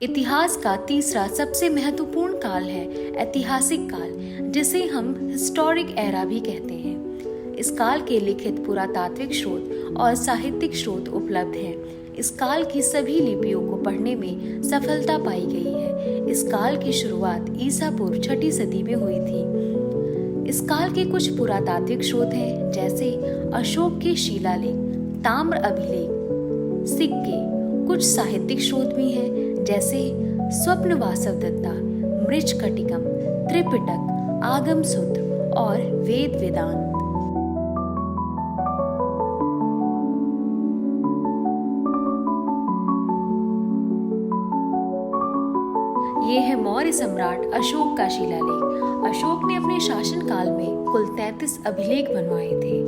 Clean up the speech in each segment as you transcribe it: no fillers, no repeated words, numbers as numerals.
इतिहास का तीसरा सबसे महत्वपूर्ण काल है ऐतिहासिक काल, जिसे हम हिस्टोरिक एरा भी कहते हैं। इस काल के लिखित पुरातात्विक स्रोत और साहित्यिक स्रोत उपलब्ध हैं। इस काल की सभी लिपियों को पढ़ने में सफलता पाई गई है। इस काल की शुरुआत ईसा पूर्व 6ठी सदी में हुई थी। इस काल के कुछ पुरातात्विक स्रोत हैं, जैसे अशोक के शिलालेख, ताम्र अभिलेख, सिक्के। कुछ साहित्यिक स्रोत भी हैं, जैसे स्वप्न वासवदत्ता, मृच्छकटिकम, त्रिपिटक, आगम सूत्र और वेद वेदांत। ये है मौर्य सम्राट अशोक का शिलालेख। अशोक ने अपने शासनकाल में कुल 33 अभिलेख बनवाए थे।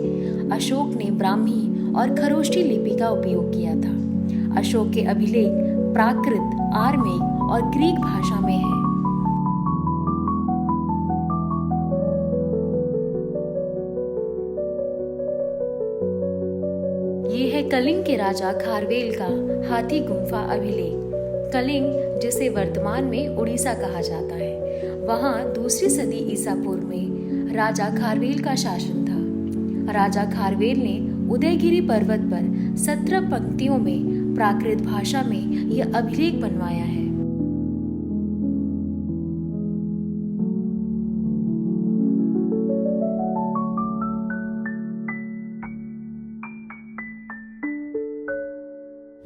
अशोक ने ब्राह्मी और खरोष्ठी लिपि का उपयोग किया था। अशोक के अभिलेख प्राकृत, आर्मेक और ग्रीक भाषा में है। ये है कलिंग के राजा खारवेल का हाथी गुम्फा अभिलेख। कलिंग, जिसे वर्तमान में उड़ीसा कहा जाता है, वहां 2री सदी ईसा पूर्व में राजा खारवेल का शासन था। राजा खारवेल ने उदयगिरी पर्वत पर 17 पंक्तियों में प्राकृत भाषा में यह अभिलेख बनवाया है।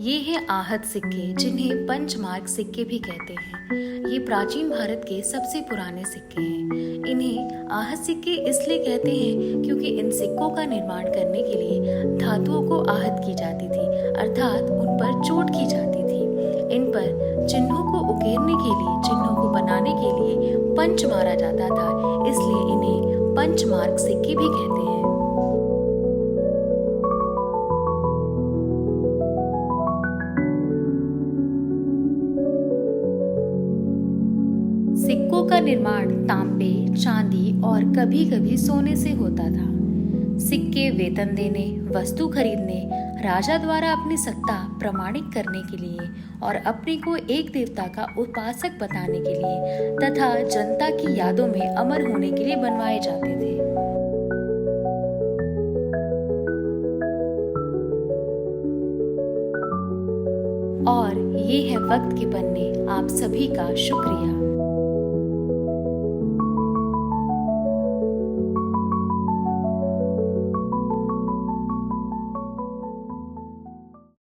ये है आहत सिक्के, जिन्हें पंचमार्क सिक्के भी कहते हैं। ये प्राचीन भारत के सबसे पुराने सिक्के हैं। इन्हें आहत सिक्के इसलिए कहते हैं क्योंकि इन सिक्कों का निर्माण करने के लिए धातुओं को आहत की जाती थी, अर्थात उन पर चोट की जाती थी। इन पर चिन्हों को उकेरने के लिए, चिन्हों को बनाने के लिए पंच मारा जाता था, इसलिए इन्हें पंचमार्क सिक्के भी कहते हैं। सिक्कों का निर्माण तांबे, चांदी और कभी-कभी सोने से होता था। सिक्के वेतन देने, वस्तु खरीदने, राजा द्वारा अपनी सत्ता प्रमाणित करने के लिए और अपने को एक देवता का उपासक बताने के लिए तथा जनता की यादों में अमर होने के लिए बनवाए जाते थे। और ये है वक्त के पन्ने। आप सभी का शुक्रिया।